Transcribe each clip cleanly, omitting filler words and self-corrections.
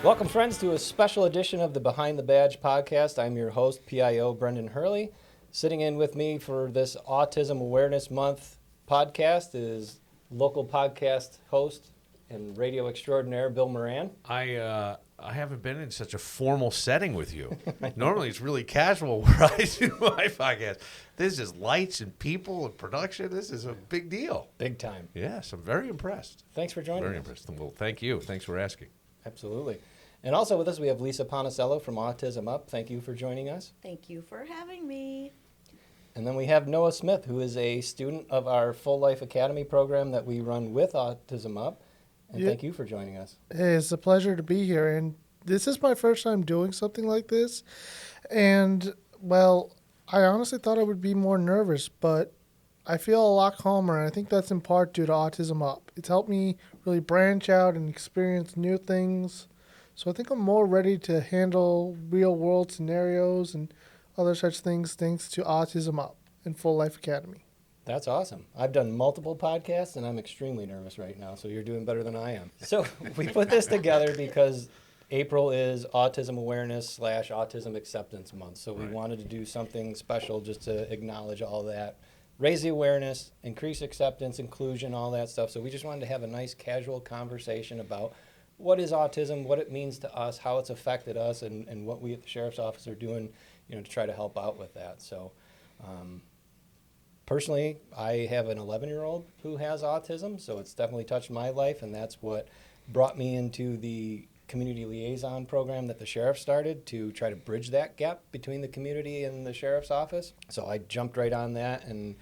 Welcome, friends, to a special edition of the Behind the Badge podcast. I'm your host, PIO Brendan Hurley. Sitting in with me for this Autism Awareness Month podcast is local podcast host and radio extraordinaire, Bill Moran. I haven't been in such a formal setting with you. Normally it's really casual where I do my podcast. This is lights and people and production. This is a big deal. Big time. Yes, I'm very impressed. Thanks for joining us. Very impressed. Well, thank you. Thanks for asking. Absolutely. And also with us, we have Lisa Ponticello from Autism Up. Thank you for joining us. Thank you for having me. And then we have Noah Smith, who is a student of our Full Life Academy program that we run with Autism Up. And thank you for joining us. Hey, it's a pleasure to be here. And this is my first time doing something like this. And, well, I honestly thought I would be more nervous, but I feel a lot calmer. And I think that's in part due to Autism Up. It's helped me really branch out and experience new things. So I think I'm more ready to handle real-world scenarios and other such things thanks to Autism Up and Full Life Academy. That's awesome. I've done multiple podcasts, and I'm extremely nervous right now, so you're doing better than I am. So we put this together because April is Autism Awareness / Autism Acceptance Month, so we wanted to do something special just to acknowledge all that, raise the awareness, increase acceptance, inclusion, all that stuff. So we just wanted to have a nice casual conversation about what is autism, what it means to us, how it's affected us, and what we at the Sheriff's Office are doing, to try to help out with that. So personally, I have an 11-year-old who has autism, so it's definitely touched my life, and that's what brought me into the community liaison program that the sheriff started to try to bridge that gap between the community and the sheriff's office. So I jumped right on that, and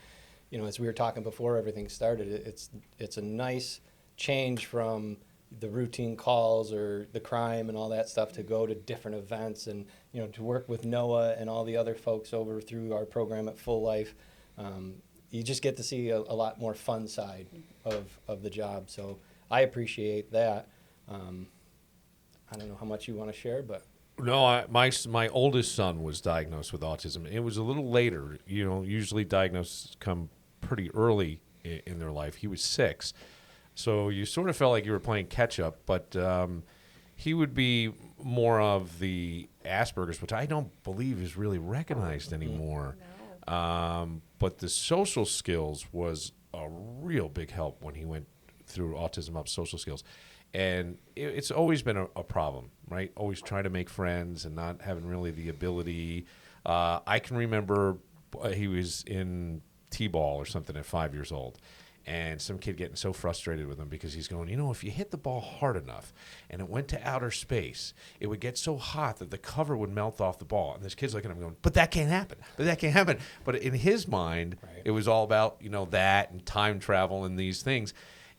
as we were talking before everything started, it's a nice change from the routine calls or the crime and all that stuff to go to different events and to work with Noah and all the other folks over through our program at Full Life. You just get to see a lot more fun side of the job. So I appreciate that. I don't know how much you want to share, but. No, my oldest son was diagnosed with autism. It was a little later. Usually diagnoses come pretty early in their life. He was 6. So you sort of felt like you were playing catch-up, but he would be more of the Asperger's, which I don't believe is really recognized anymore. No. But the social skills was a real big help when he went through Autism Up social skills. And it's always been a problem, right? Always trying to make friends and not having really the ability. I can remember he was in T-ball or something at 5 years old. And some kid getting so frustrated with him because he's going, if you hit the ball hard enough and it went to outer space, it would get so hot that the cover would melt off the ball. And this kid's looking at him going, but that can't happen. But in his mind, It was all about, that and time travel and these things.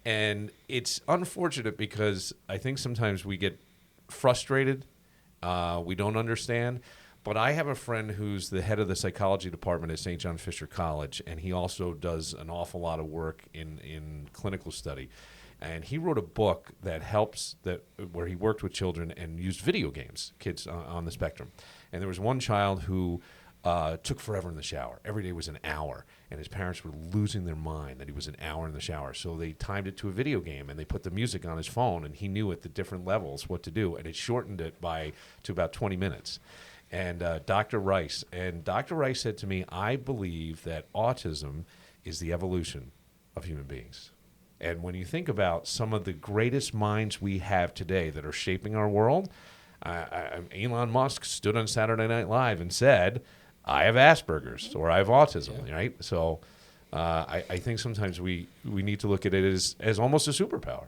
And it's unfortunate because I think sometimes we get frustrated. We don't understand. But I have a friend who's the head of the psychology department at St. John Fisher College, and he also does an awful lot of work in clinical study. And he wrote a book that helps where he worked with children and used video games, kids on the spectrum. And there was one child who took forever in the shower. Every day was an hour, and his parents were losing their mind that he was an hour in the shower. So they timed it to a video game, and they put the music on his phone, and he knew at the different levels what to do, and it shortened it to about 20 minutes. And Dr. Rice said to me, I believe that autism is the evolution of human beings. And when you think about some of the greatest minds we have today that are shaping our world, Elon Musk stood on Saturday Night Live and said, I have Asperger's or I have autism, right? So I think sometimes we need to look at it as almost a superpower,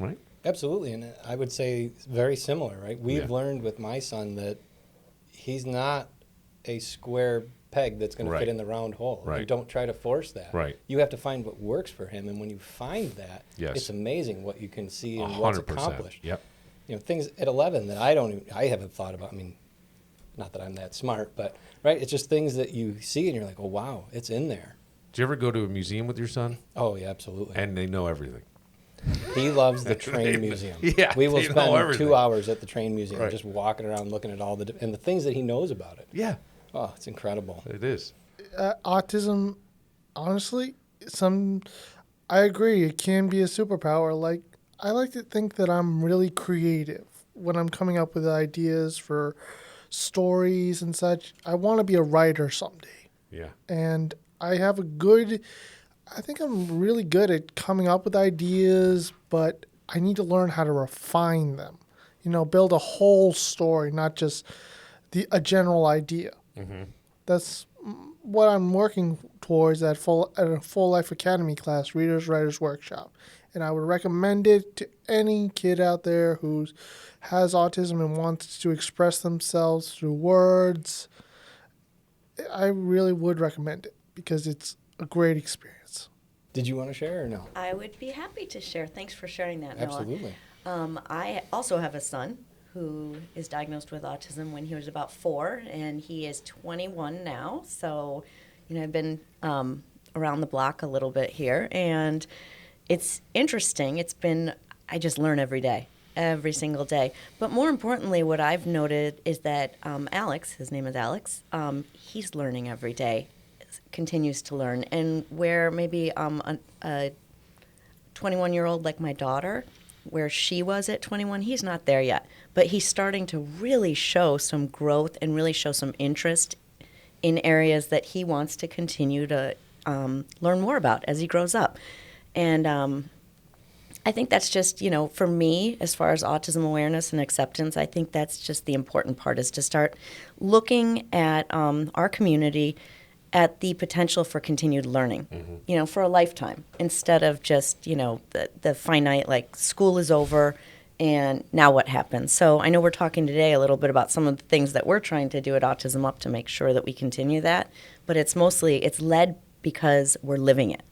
right? Absolutely, and I would say very similar, right? We've learned with my son that he's not a square peg that's going to fit in the round hole. Right. You don't try to force that. Right. You have to find what works for him, and when you find that, it's amazing what you can see and what's accomplished. Yep. Things at 11 that I haven't thought about. I mean, not that I'm that smart, but it's just things that you see and you're like, oh wow, it's in there. Do you ever go to a museum with your son? Oh yeah, absolutely. And they know everything. He loves the train museum. Yeah, we will spend 2 hours at the train museum just walking around looking at all and the things that he knows about it. Yeah. Oh, it's incredible. It is. Autism, honestly, I agree. It can be a superpower. Like, I like to think that I'm really creative when I'm coming up with ideas for stories and such, I want to be a writer someday. Yeah. And I think I'm really good at coming up with ideas, but I need to learn how to refine them. Build a whole story, not just a general idea. Mm-hmm. That's what I'm working towards at a Full Life Academy class, Readers Writers Workshop. And I would recommend it to any kid out there who has autism and wants to express themselves through words. I really would recommend it because it's a great experience. Did you want to share or no? I would be happy to share. Thanks for sharing that, Noah. Absolutely. I also have a son who is diagnosed with autism when he was about 4, and he is 21 now. So, I've been around the block a little bit here, and it's interesting. I just learn every day, every single day. But more importantly, what I've noted is that Alex, his name is Alex, he's learning every day, continues to learn. And where maybe a 21-year-old like my daughter, where she was at 21, he's not there yet. But he's starting to really show some growth and really show some interest in areas that he wants to continue to learn more about as he grows up. And I think that's just, for me, as far as autism awareness and acceptance, I think that's just the important part, is to start looking at our community at the potential for continued learning, for a lifetime, instead of just, the finite, like school is over and now what happens. So I know we're talking today a little bit about some of the things that we're trying to do at Autism Up to make sure that we continue that, but it's led because we're living it.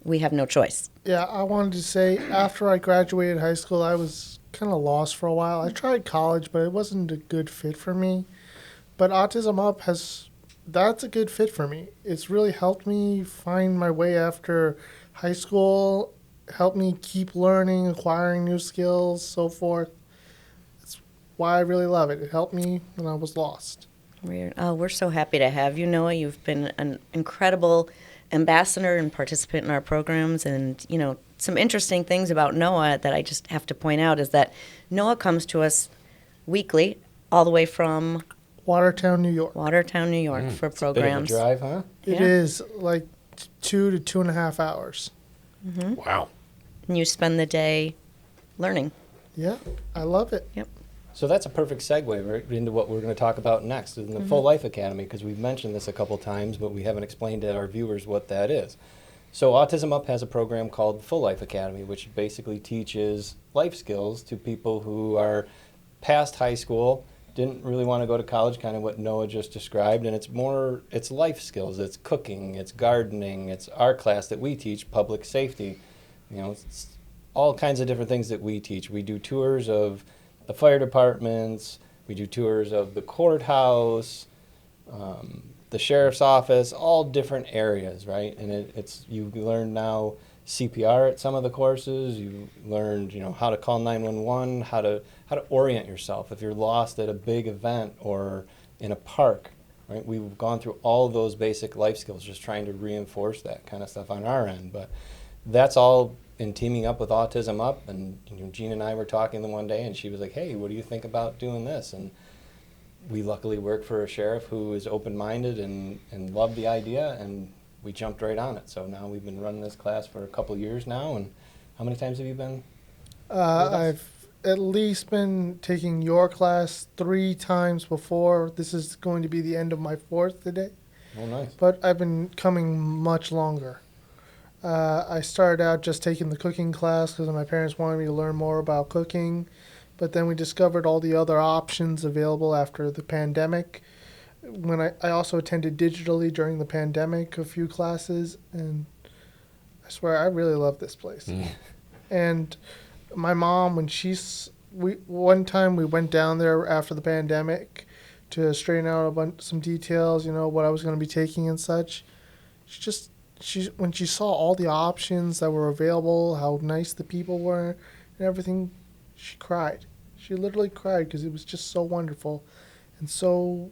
We have no choice. Yeah, I wanted to say, after I graduated high school, I was kind of lost for a while. I tried college, but it wasn't a good fit for me. But Autism Up that's a good fit for me. It's really helped me find my way after high school, helped me keep learning, acquiring new skills, so forth. That's why I really love it. It helped me when I was lost. We're so happy to have you, Noah. You've been an incredible ambassador and participant in our programs. And, some interesting things about Noah that I just have to point out is that Noah comes to us weekly, all the way from Watertown, New York. For programs. Bit of a drive, huh? It is like 2 to 2.5 hours. Mm-hmm. Wow. And you spend the day learning. Yeah, I love it. Yep. So that's a perfect segue right into what we're going to talk about next, in the Full Life Academy, because we've mentioned this a couple times, but we haven't explained to our viewers what that is. So Autism Up has a program called Full Life Academy, which basically teaches life skills to people who are past high school, didn't really want to go to college, kind of what Noah just described, and it's life skills. It's cooking, it's gardening, it's our class that we teach, public safety. It's all kinds of different things that we teach. We do tours of the fire departments, we do tours of the courthouse, the sheriff's office, all different areas, right? And you learn now CPR at some of the courses. You learned, how to call 911, how to orient yourself if you're lost at a big event or in a park, right? We've gone through all of those basic life skills, just trying to reinforce that kind of stuff on our end. But that's all in teaming up with Autism Up. And Jean and I were talking the one day, and she was like, "Hey, what do you think about doing this?" And we luckily work for a sheriff who is open-minded and loved the idea, and we jumped right on it. So now we've been running this class for a couple of years now. And how many times have you been? I've at least been taking your class 3 times before. This is going to be the end of my 4th today. Oh, nice. But I've been coming much longer. I started out just taking the cooking class because my parents wanted me to learn more about cooking. But then we discovered all the other options available after the pandemic. When I also attended digitally during the pandemic a few classes, and I swear I really love this place. And my mom, one time we went down there after the pandemic to straighten out some details, what I was going to be taking and such. When she saw all the options that were available, how nice the people were and everything, she cried. She literally cried because it was just so wonderful and so,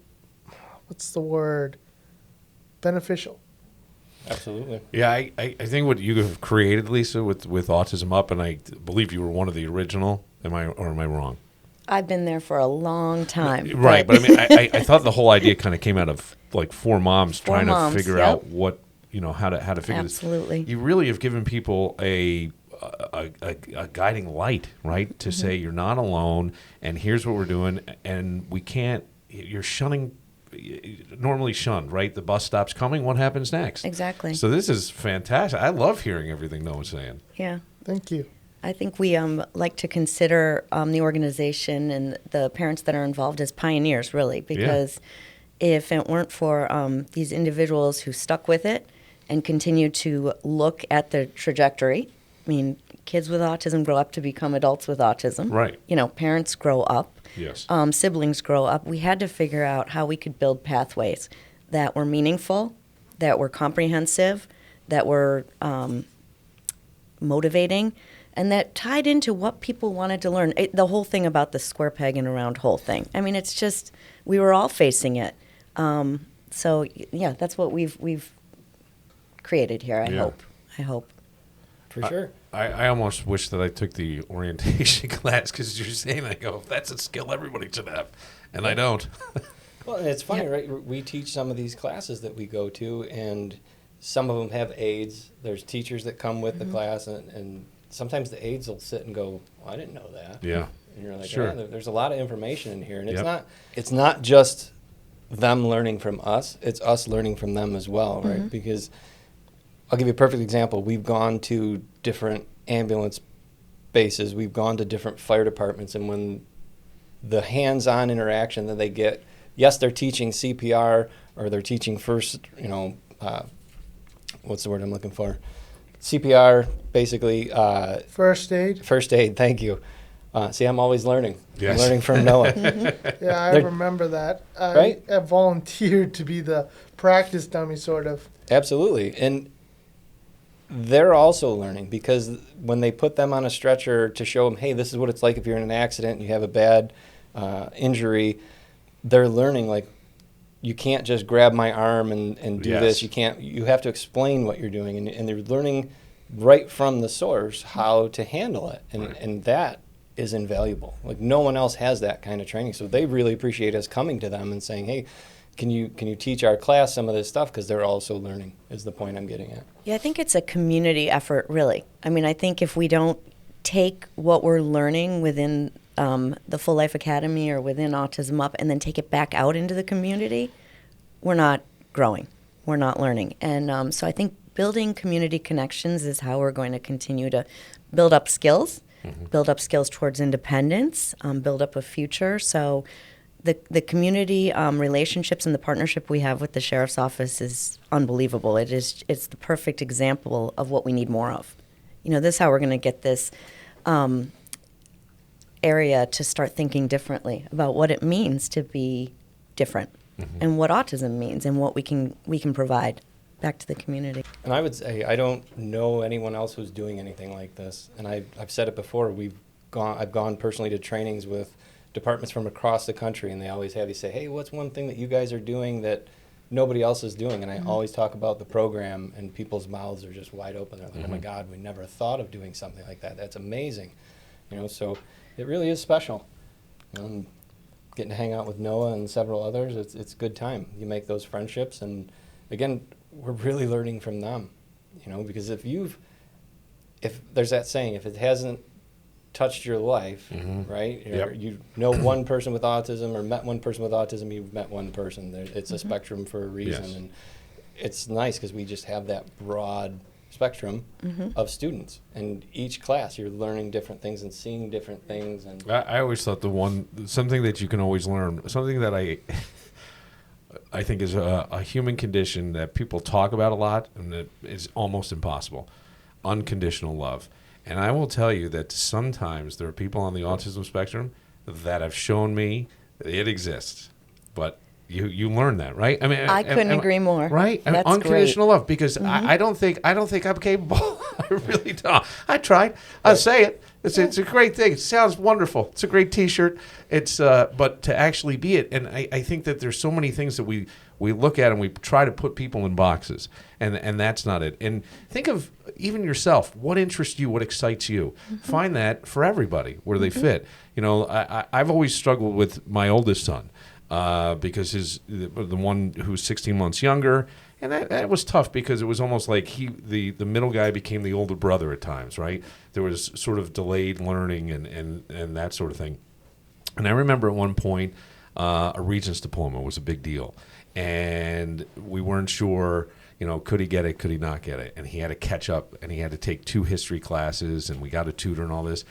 what's the word, beneficial. Absolutely. Yeah, I think what you have created, Lisa, with Autism Up, and I believe you were one of the original. Am I wrong? I've been there for a long time. Right, but I mean, I thought the whole idea kind of came out of like four moms trying to figure yep. out what, how to figure Absolutely. this. You really have given people a guiding light, right? To say you're not alone, and here's what we're doing, and we can't. You're normally shunned, right? The bus stops coming. What happens next? Exactly. So this is fantastic. I love hearing everything Noah's saying. Yeah. Thank you. I think we like to consider the organization and the parents that are involved as pioneers, really, because if it weren't for these individuals who stuck with it and continue to look at the trajectory, I mean, kids with autism grow up to become adults with autism. Right. Parents grow up. Yes. Siblings grow up. We had to figure out how we could build pathways that were meaningful, that were comprehensive, that were motivating, and that tied into what people wanted to learn. The whole thing about the square peg and a round hole thing. I mean, it's just, we were all facing it. So, yeah, that's what we've created here, I hope. For sure. I almost wish that I took the orientation class because you're saying, I go, that's a skill everybody should have, and I don't. Well, and it's funny, right? We teach some of these classes that we go to, and some of them have aides. There's teachers that come with the class, and sometimes the aides will sit and go, well, I didn't know that. Yeah. And you're like, Sure. There's a lot of information in here, and Yep. it's not just them learning from us, it's us learning from them as well, right? Because I'll give you a perfect example. We've gone to different ambulance bases. We've gone to different fire departments. And when the hands-on interaction that they get, yes, they're teaching CPR or they're teaching first, what's the word I'm looking for? CPR, basically. First aid. First aid, thank you. See, I'm always learning. Yes. I'm learning from Noah. Yeah, I They're- remember that. Right? I volunteered to be the practice dummy, sort of. Absolutely. And they're also learning because when they put them on a stretcher to show them, hey, this is what it's like if you're in an accident and you have a bad injury, they're learning, like, you can't just grab my arm and do this. You have to explain what you're doing. And they're learning right from the source how to handle it. And that is invaluable. Like, no one else has that kind of training. So they really appreciate us coming to them and saying, hey, can you teach our class some of this stuff? Because they're also learning, is the point I'm getting at. Yeah, I think it's a community effort, really. I mean, I think if we don't take what we're learning within the Full Life Academy or within Autism Up and then take it back out into the community, we're not growing. We're not learning. And so I think building community connections is how we're going to continue to build up skills, build up skills towards independence, build up a future. So the community relationships and the partnership we have with the Sheriff's Office is unbelievable. It's the perfect example of what we need more of. This is how we're going to get this area to start thinking differently about what it means to be different and what autism means and what we can provide back to the community. And I would say I don't know anyone else who's doing anything like this. And I've said it before. I've gone personally to trainings with departments from across the country, and they always have you say, hey, what's one thing that you guys are doing that nobody else is doing? And I always talk about the program, and people's mouths are just wide open. They're like, oh my God, we never thought of doing something like that. That's amazing. So it really is special. Getting to hang out with Noah and several others, it's a good time. You make those friendships, and again, we're really learning from them, because if there's that saying, if it hasn't touched your life, right? Yep. You know one person with autism or met one person with autism, you've met one person. It's a spectrum for a reason. Yes. And it's nice because we just have that broad spectrum of students. And each class, you're learning different things and seeing different things. And I always thought something that you can always learn, something that I think is a human condition that people talk about a lot and that is almost impossible, unconditional love. And I will tell you that sometimes there are people on the autism spectrum that have shown me it exists, but you learn that, right? I mean, I couldn't agree more. Right? I mean, That's unconditional great. love, because I don't think I'm capable. I really don't. I tried. I'll say it. It's a great thing. It sounds wonderful. It's a great T-shirt. It's but to actually be it, and I think that there's so many things that we look at and we try to put people in boxes, and that's not it. And think of even yourself. What interests you? What excites you? Find that for everybody where they fit. You know, I've always struggled with my oldest son. Because the one who's 16 months younger, and that was tough because it was almost like the middle guy became the older brother at times, right? There was sort of delayed learning and that sort of thing. And I remember at one point a Regents diploma was a big deal, and we weren't sure, could he get it, could he not get it, and he had to catch up, and he had to take 2 history classes, and we got a tutor and all this,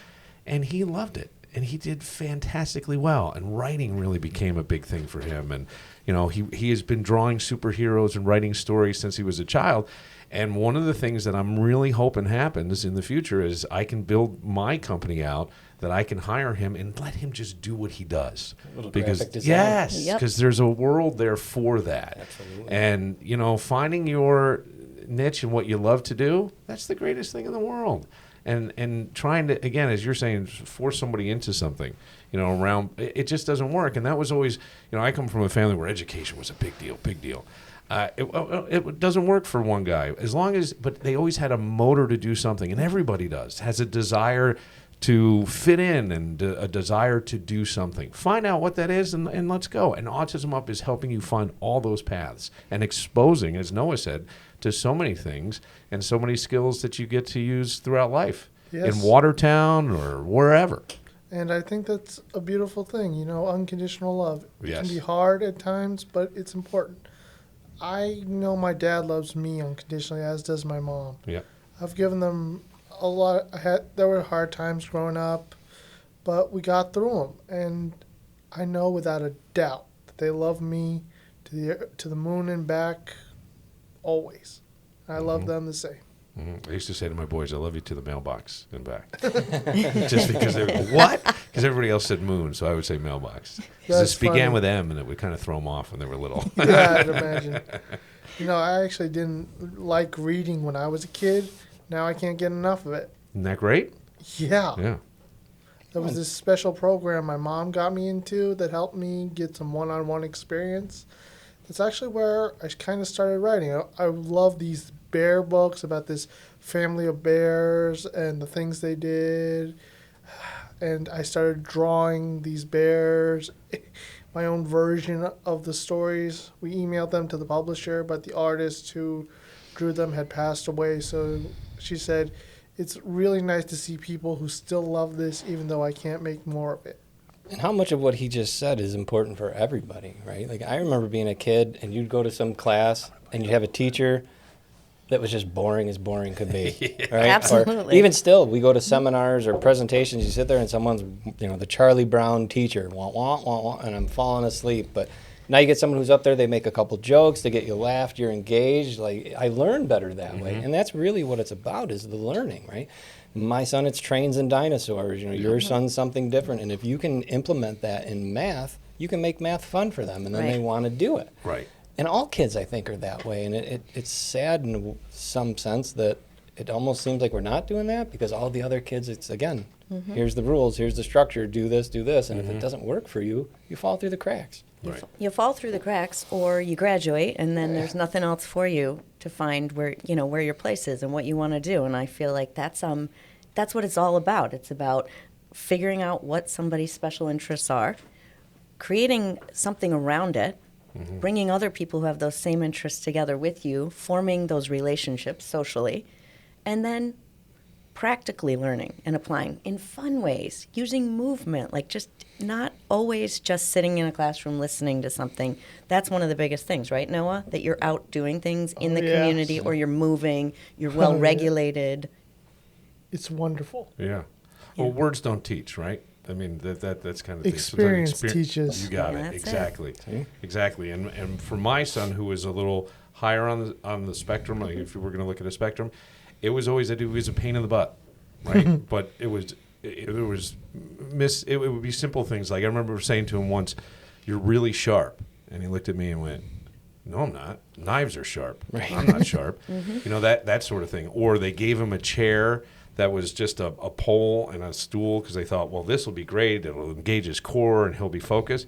and he loved it. And he did fantastically well, and writing really became a big thing for him. And he has been drawing superheroes and writing stories since he was a child. And one of the things that I'm really hoping happens in the future is I can build my company out that I can hire him and let him just do what he does. A little Because graphic design. yes, Yep. because there's a world there for that. Absolutely. And finding your niche and what you love to do, that's the greatest thing in the world. And trying to, again, as you're saying, force somebody into something, around, it just doesn't work. And that was always, I come from a family where education was a big deal. It doesn't work for one guy but they always had a motor to do something, and everybody has a desire to fit in and a desire to do something. Find out what that is and let's go. And Autism Up is helping you find all those paths and exposing, as Noah said, to so many things and so many skills that you get to use throughout life. Yes. In Watertown or wherever. And I think that's a beautiful thing, unconditional love. It Yes. can be hard at times, but it's important. I know my dad loves me unconditionally, as does my mom. Yeah. I've given them a lot. There were hard times growing up, but we got through them. And I know without a doubt that they love me to the moon and back always. I love them the same. I used to say to my boys, I love you to the mailbox and back. Just because they would go, what? Because everybody else said moon, so I would say mailbox. This began with M, and it would kind of throw them off when they were little. Yeah, I'd imagine. I actually didn't like reading when I was a kid. Now I can't get enough of it. Isn't that great? Yeah. Yeah. There was this special program my mom got me into that helped me get some one-on-one experience. That's actually where I kind of started writing. I love these bear books about this family of bears and the things they did. And I started drawing these bears, my own version of the stories. We emailed them to the publisher, but the artist who drew them had passed away. So she said, it's really nice to see people who still love this, even though I can't make more of it. And how much of what he just said is important for everybody, right? Like, I remember being a kid, and you'd go to some class, and you'd have a teacher that was just boring as boring could be, right? Absolutely. Or even still, we go to seminars or presentations, you sit there, and someone's, the Charlie Brown teacher, wah, wah, wah, wah, and I'm falling asleep. But now you get someone who's up there, they make a couple jokes, they get you laughed, you're engaged. Like, I learn better that way. And that's really what it's about, is the learning, right? My son, it's trains and dinosaurs. Your son's something different. And if you can implement that in math, you can make math fun for them, and then they want to do it. Right. And all kids, I think, are that way. And it's sad in some sense that it almost seems like we're not doing that, because all the other kids, it's, again, here's the rules, here's the structure, do this. And if it doesn't work for you, you fall through the cracks. Right. You fall through the cracks, or you graduate, and then there's nothing else for you to find where your place is and what you want to do. And I feel like that's what it's all about. It's about figuring out what somebody's special interests are, creating something around it, bringing other people who have those same interests together with you, forming those relationships socially, and then practically learning and applying in fun ways, using movement, like just not always just sitting in a classroom listening to something. That's one of the biggest things, right, Noah? That you're out doing things in the community, or you're moving, you're well regulated. It's wonderful. Yeah. Well, words don't teach, right? I mean, that's kind of Experience teaches. You got Yeah, it. that's Exactly. See? Exactly. And for my son, who was a little higher on the spectrum, like if you were going to look at a spectrum, it was always that it was a pain in the butt, right? But it would be simple things. Like I remember saying to him once, "You're really sharp." And he looked at me and went, no, I'm not. Knives are sharp. Right. I'm not sharp. You know, that sort of thing. Or they gave him a chair that was just a pole and a stool because they thought, well, this will be great. It'll engage his core and he'll be focused.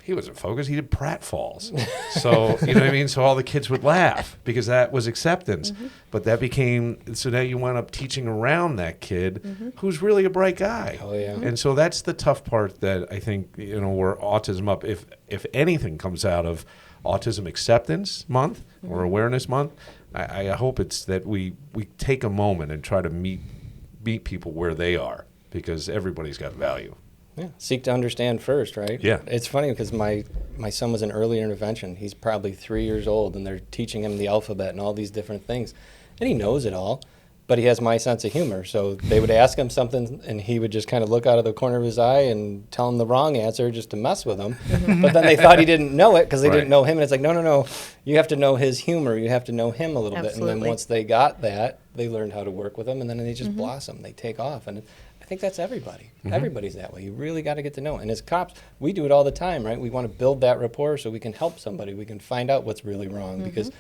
He wasn't focused. He did pratfalls. So, you know what I mean? So all the kids would laugh because that was acceptance. But that became, so now you wound up teaching around that kid who's really a bright guy. Oh, yeah. And so that's the tough part that I think, you know, where Autism Up, if anything comes out of Autism Acceptance Month or Awareness Month, I hope it's that we take a moment and try to meet people where they are because everybody's got value. Yeah, seek to understand first, right? Yeah. It's funny because my son was in early intervention. He's probably 3 years old, and they're teaching him the alphabet and all these different things. And he knows it all, but he has my sense of humor. So they would ask him something, and he would just kind of look out of the corner of his eye and tell them the wrong answer just to mess with him. But then they thought he didn't know it because they didn't know him. And it's like, no. You have to know his humor. You have to know him a little bit. And then once they got that, they learned how to work with him, and then they just blossom. They take off. And I think that's everybody. Everybody's that way. You really got to get to know. And as cops, we do it all the time, right? We want to build that rapport so we can help somebody. We can find out what's really wrong because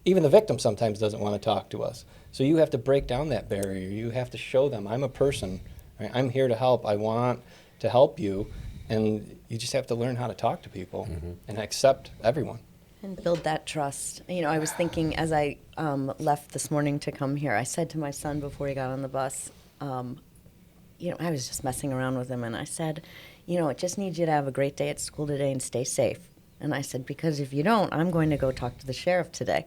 even the victim sometimes doesn't want to talk to us. So you have to break down that barrier. You have to show them, I'm a person. Right? I'm here to help. I want to help you. And you just have to learn how to talk to people and accept everyone. And build that trust. You know, I was thinking as I left this morning to come here, I said to my son before he got on the bus, you know, I was just messing around with him, and I said, you know, it just needs you to have a great day at school today and stay safe. And I said, because if you don't, I'm going to go talk to the sheriff today.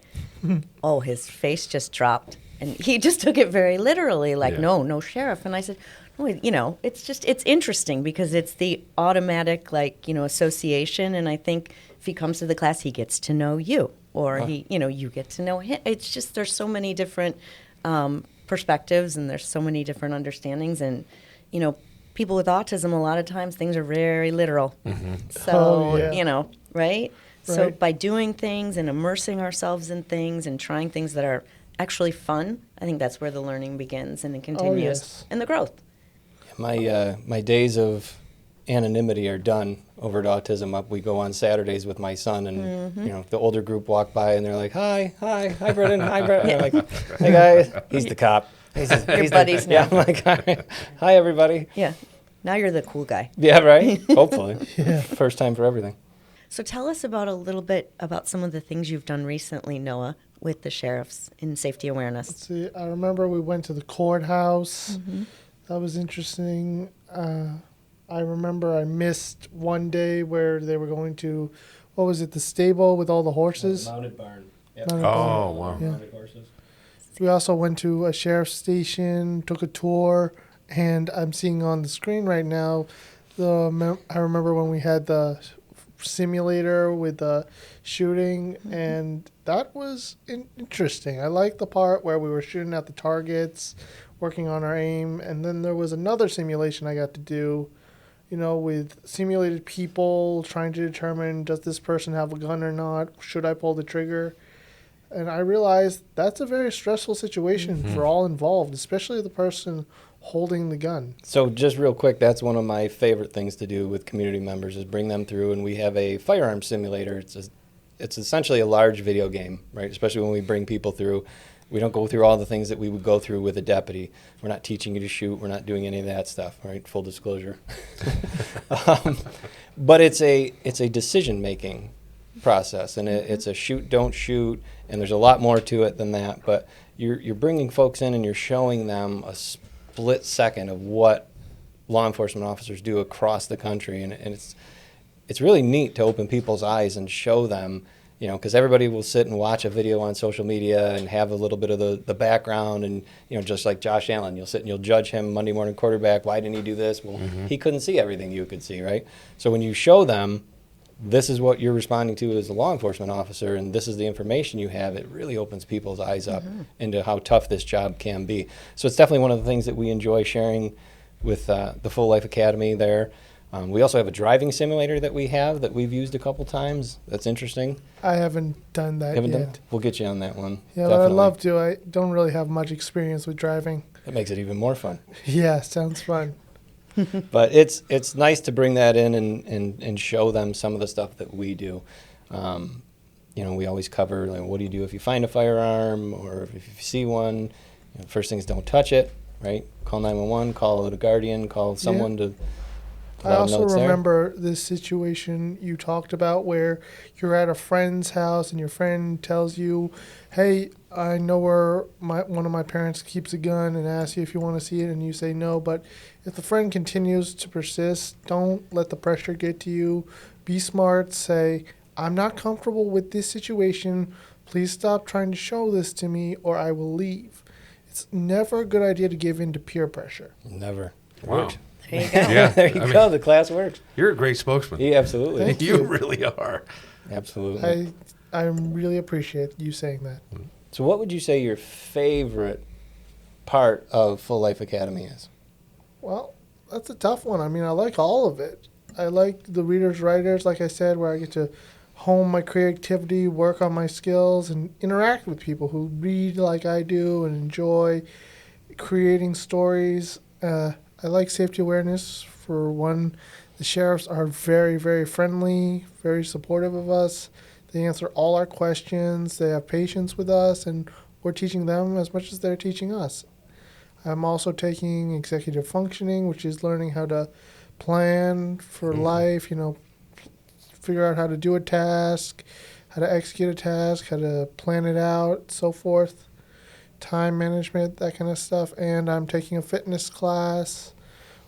Oh, his face just dropped, and he just took it very literally, like, no sheriff. And I said, no, you know, it's interesting because it's the automatic, like, you know, association, and I think if he comes to the class, he gets to know you, or he, you know, you get to know him. It's just there's so many different perspectives, and there's so many different understandings, and you know, people with autism, a lot of times things are very literal. So, you know, right? So by doing things and immersing ourselves in things and trying things that are actually fun, I think that's where the learning begins and it continues and the growth. My days of anonymity are done over at Autism Up. We go on Saturdays with my son, and you know, the older group walk by and they're like, hi Brendan, hi Brendan. I'm like, hey guys, he's the cop. He's buddies now. Yeah, I'm like, hi everybody. Yeah, now you're the cool guy. Yeah, right. Hopefully, first time for everything. So tell us about a little bit about some of the things you've done recently, Noah, with the sheriffs in safety awareness. Let's see, I remember we went to the courthouse. That was interesting. I remember I missed one day where they were going to, what was it, the stable with all the horses? Mounted barn. Yep. Mounted barn. Wow. Yeah. Mounted horses. We also went to a sheriff's station, took a tour, and I'm seeing on the screen right now, I remember when we had the simulator with the shooting, and that was interesting. I liked the part where we were shooting at the targets, working on our aim, and then there was another simulation I got to do, you know, with simulated people trying to determine, does this person have a gun or not? Should I pull the trigger? And I realized that's a very stressful situation for all involved, especially the person holding the gun. So just real quick, that's one of my favorite things to do with community members is bring them through, and we have a firearm simulator. It's essentially a large video game, right? Especially when we bring people through. We don't go through all the things that we would go through with a deputy. We're not teaching you to shoot. We're not doing any of that stuff, right? Full disclosure. But it's a decision-making process, and it's a shoot, don't shoot, and there's a lot more to it than that. But you're bringing folks in and you're showing them a split second of what law enforcement officers do across the country, and it's really neat to open people's eyes and show them, you know, because everybody will sit and watch a video on social media and have a little bit of the background, and you know, just like Josh Allen, you'll sit and you'll judge him Monday morning quarterback. Why didn't he do this? Well, he couldn't see everything you could see, right? So when you show them, this is what you're responding to as a law enforcement officer, and this is the information you have, it really opens people's eyes up into how tough this job can be. So it's definitely one of the things that we enjoy sharing with the Full Life Academy there. We also have a driving simulator that we've used a couple times. That's interesting. I haven't done that yet. We'll get you on that one. Yeah, but I'd love to. I don't really have much experience with driving. That makes it even more fun. Yeah, sounds fun. But it's nice to bring that in and show them some of the stuff that we do. We always cover, like, what do you do if you find a firearm or if you see one? First thing is don't touch it, right? Call 911, call a guardian, call someone to I let them know also it's there. remember this situation you talked about where you're at a friend's house and your friend tells you, hey, I know where one of my parents keeps a gun, and asks you if you want to see it, and you say no. But if the friend continues to persist, don't let the pressure get to you. Be smart. Say, I'm not comfortable with this situation. Please stop trying to show this to me or I will leave. It's never a good idea to give in to peer pressure. Never. Wow. Worked. There you go. Yeah, There you go. The class works. You're a great spokesman. Yeah, absolutely. Thank You you. really are. Absolutely. I really appreciate you saying that. So what would you say your favorite part of Full Life Academy is? Well, that's a tough one. I mean, I like all of it. I like the readers, writers, like I said, where I get to hone my creativity, work on my skills, and interact with people who read like I do and enjoy creating stories. I like safety awareness. For one, the sheriffs are very, very friendly, very supportive of us. They answer all our questions. They have patience with us, and we're teaching them as much as they're teaching us. I'm also taking executive functioning, which is learning how to plan for life, figure out how to do a task, how to execute a task, how to plan it out, so forth. Time management, that kind of stuff. And I'm taking a fitness class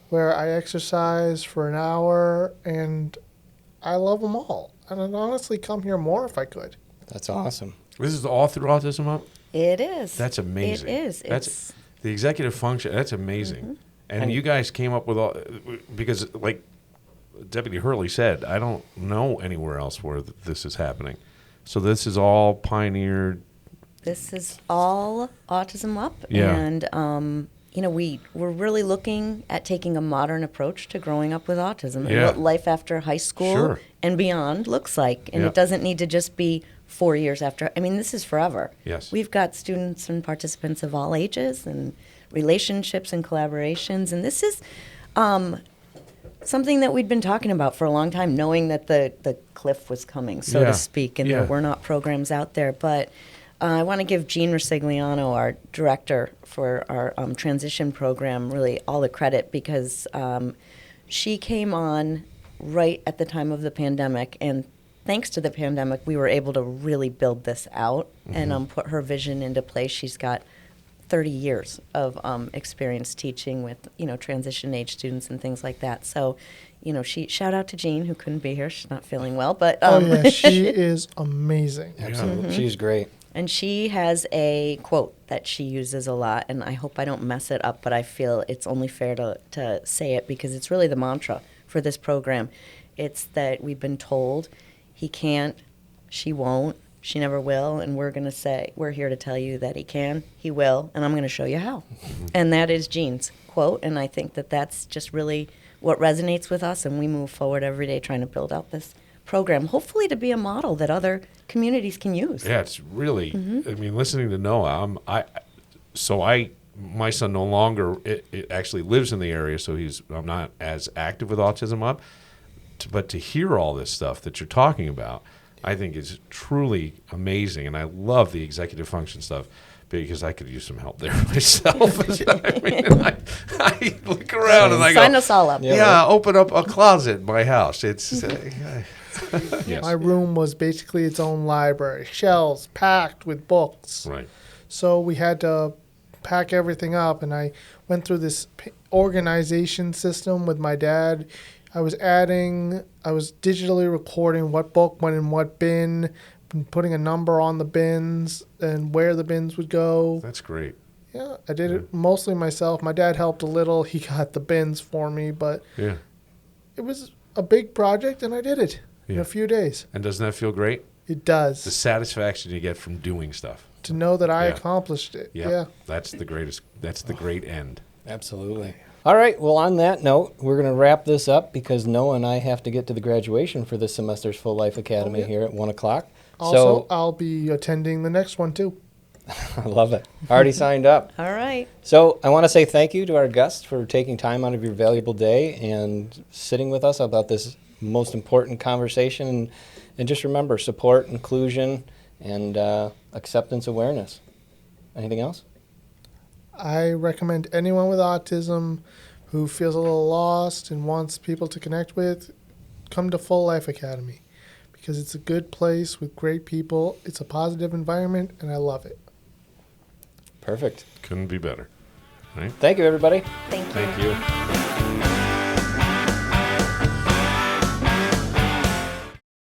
where I exercise for an hour, and I love them all. And I'd honestly come here more if I could. That's awesome. This is all through Autism Up? It is. That's amazing. It is. That's the executive function. That's amazing. And you guys came up with all, because like Deputy Hurley said, I don't know anywhere else where this is happening. So this is all pioneered. This is all Autism Up. Yeah. And, we're really looking at taking a modern approach to growing up with autism and Yeah. what life after high school Sure. and beyond looks like. And Yeah. it doesn't need to just be 4 years after. I mean, this is forever. Yes. We've got students and participants of all ages and relationships and collaborations. And this is something that we'd been talking about for a long time, knowing that the cliff was coming, so Yeah. to speak, and Yeah. there were not programs out there. But I want to give Jean Rosigliano, our director for our transition program, really all the credit, because she came on right at the time of the pandemic, and thanks to the pandemic, we were able to really build this out and put her vision into place. She's got 30 years of experience teaching with, transition age students and things like that. So, shout out to Jean, who couldn't be here. She's not feeling well, but She is amazing. Absolutely. She's great. and she has a quote that she uses a lot, and I hope I don't mess it up, but I feel it's only fair to say it because it's really the mantra for this program. It's that we've been told he can't, she won't, she never will, and we're here to tell you that he can, he will, and I'm going to show you how. And that is Jean's quote, and I think that that's just really what resonates with us, and we move forward every day trying to build out this program, hopefully to be a model that other communities can use. Yeah, it's really. I mean, listening to Noah, my son no longer it actually lives in the area, so I'm not as active with Autism Up. But to hear all this stuff that you're talking about, I think is truly amazing, and I love the executive function stuff because I could use some help there myself. I mean, I look around and I go, Sign us all up. yeah, open up a closet in my house. It's yes, My room was basically its own library, shelves packed with books. right. So we had to pack everything up, and I went through this organization system with my dad. I was digitally recording what book went in what bin, and putting a number on the bins and where the bins would go. That's great. Yeah, I did it mostly myself. My dad helped a little. He got the bins for me, but Yeah. it was a big project, and I did it in Yeah. a few days. And doesn't that feel great? It does. The satisfaction you get from doing stuff. To know that I Yeah. accomplished it. Yeah. Yeah. That's the greatest. That's the great end. Absolutely. All right. Well, on that note, we're going to wrap this up because Noah and I have to get to the graduation for this semester's Full Life Academy yeah. here at 1 o'clock. Also, I'll be attending the next one, too. I love it. Already signed up. All right. So I want to say thank you to our guests for taking time out of your valuable day and sitting with us about this most important conversation. And just remember, support, inclusion, and acceptance awareness. Anything else? I recommend anyone with autism who feels a little lost and wants people to connect with, come to Full Life Academy, because it's a good place with great people. It's a positive environment, and I love it. Perfect. Couldn't be better. Right? Thank you, everybody. Thank you. Thank you.